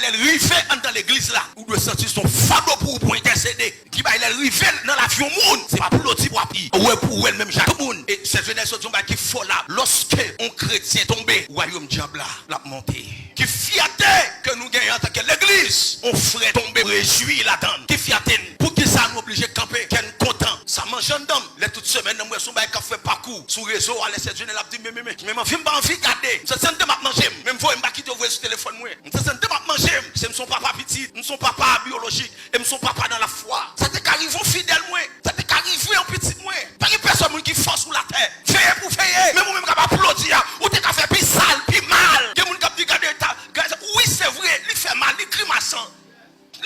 elle rivé dans l'église là, vous devez sentir son fardeau pour intercéder. Qui va elle rivé dans la vie au monde, c'est pas pour l'autre pour appuyer. Ouais pour elle même chaque monde. Et cette jeunesse qui faut là, lorsque un chrétien tombé, royaume diable là, l'a monté. Qui fierté que nous gagnons en tant que l'église, on ferait tomber, réjouir la donne. Qui fierté pour que ça nous oblige de camper, qu'elle content. Ça mange en dame. Les toute semaine, nous sommes à fait parcours sur le réseau, à cette jeune elle dit mais ma fille m'a envie de garder. Ça sent de manger. Même vous m'a quitté sur le téléphone moi. Ça sent de manger. C'est son papa petit, son papa biologique et son papa dans la foi. Ça te arrive fidèle moi. Ça te arrive en petit moi. Pas une personne qui force sur la terre. Fais pour faire. Même moi-même capable applaudir ou t'es fait plus sale, plus mal. Que moun cap dit garder oui, c'est vrai, il fait mal, il grimaçant.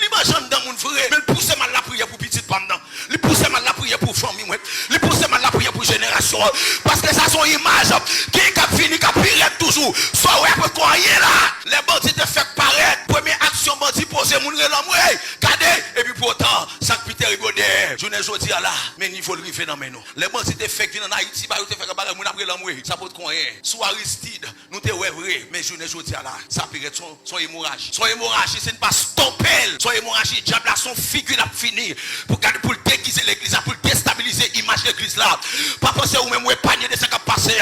Il mange dans mon vrai, mais il pousse mal la prière pour petite pendant. Il pousse mal la prière pour famille, il pousse mal la prière pour génération. Parce que ça sont images qui a fini, qui a pire toujours. Soit ouais, pour quoi là, les bandits te font paraître. Première action, bandit poser mon relam, regardez. Et puis pourtant, ça Peter Rigodet, je ne dis là, mais il faut le river dans mes noms. Les bandits te font venir en Haïti, bah, te fait mon relam, ça peut quoi soit Aristide, nous te ouais vrai, mais je ne dis là, ça pire son hémorragie. Son hémorragie, c'est ne pas stopper. Son hémorragie, diable, son figure a fini. Pour déguiser l'église, pour déstabiliser l'image de l'église là. Pas penser ou même épargner de ce qui a passé.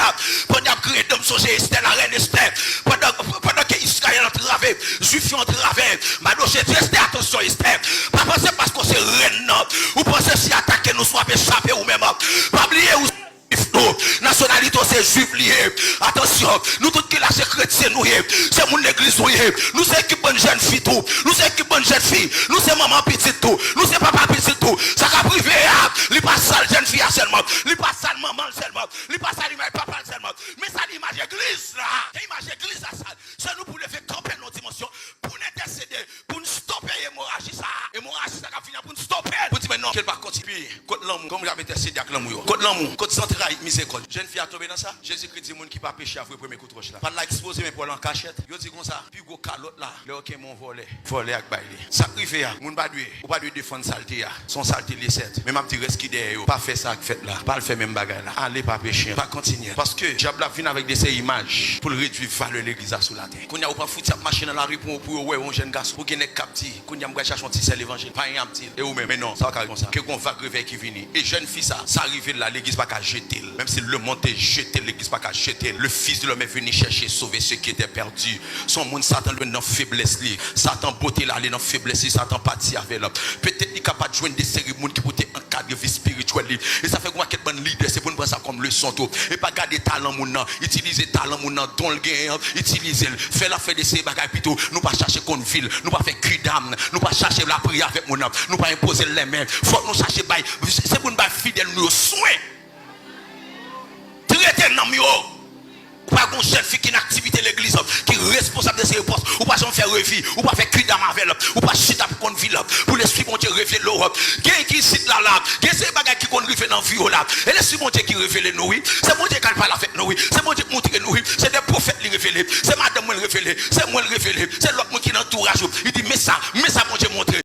Pendant que créé d'homme songer Esther, la reine Esther. Pendant que Israël a entravé, Juif ont entravé. Maintenant, j'ai dit Esther, attention Esther. Pas penser parce que c'est reine. Ou penser si attaquer nous soit échappé ou même. Pas oublier ou nationalité c'est juif lié. Attention, nous tous qui lâchent chrétiens nous c'est mon église nous c'est qui bonne jeune fille tout, nous c'est qui bonne jeune fille, nous c'est maman petite tout, nous c'est papa petit tout. Ça va privé li pas sale jeune fille seulement, li pas sale maman seulement, li pas sale papa seulement, mais ça l'image église là, l'image église là ça. C'est nous pour le faire camper nos dimensions, pour nous intercéder, pour nous stopper l'hémorragie ça. L'hémorragie ça va finir pour nous stopper. Pour dire maintenant qu'elle va continuer. Côte l'amour, comme j'avais intercédé avec l'amour. Côte l'amour, côte centrale miséricorde. Jeune fille a tombé dans ça. Jésus-Christ dit monde qui pas péché après premier coup de roche là. Pas l'exposer mais pour l'en cachette. Yo dit comme ça, puis go calotte là. Le OK mon volé avec bailé. Sacrifié a, moun pas doué, ou pas doué défendre saleté a. Son saleté les 7. Mais m'a dit reste qui derrière pas faire ça fait là. Pas le faire même bagarre là. Allez pas pécher, pas continuer parce que diable a vient avec des images pour réduire valeur l'église sur la terre. Qu'on y a pas foutu machine dans la rue pour ouais un jeune garçon pour gagner capti. Qu'on y a chercher un petit sel évangile, pas un petit. Et ou même mais non, ça va comme ça. Que qu'on va réveil qui vient. Et jeune fille ça arrive là l'église pas qu'à jeter. Même si le monde est jeté, l'église pas qu'à jeter. Le fils de l'homme est venu chercher sauver ceux qui étaient perdus. Son monde Satan lui dans faiblesse li. Satan beauté là aller dans faiblesse, Satan parti avec l'homme. Peut-être il capable de joindre des cérémonies qui pour encadrer vie spirituelle. Et ça fait quoi quel bon leader c'est pour nous prendre ça comme leçon tout. Et pas garder talent mon nan, utiliser talent mon nan don le gain, utiliser faire la fête de ces bagages plutôt. Nous pas chercher qu'on ville, nous pas faire cri d'âme, nous pas chercher la prière avec mon nan, nous pas imposer les mains. Faut nous chercher bail, c'est pour nous bail fidèle nous soin. Traiter nan yo. Pas une jeune fille qui est en activité l'église, qui est responsable de ses postes, ou pas faire revue, ou pas faire cri d'âme avec ou pas chita pour qu'on vive pour l'esprit mon Dieu révéler l'Europe. Qui cite là, qui c'est bagages qui qu'on révèle dans vie là. Et l'esprit mon Dieu qui révèle nous, c'est mon Dieu qui parle avec nous, c'est mon Dieu qui montre nous, c'est des prophètes qui révèlent, c'est madame qui révèle, c'est moi qui révèle, c'est l'autre qui est dans l'entourage. Il dit mais ça mon Dieu montre.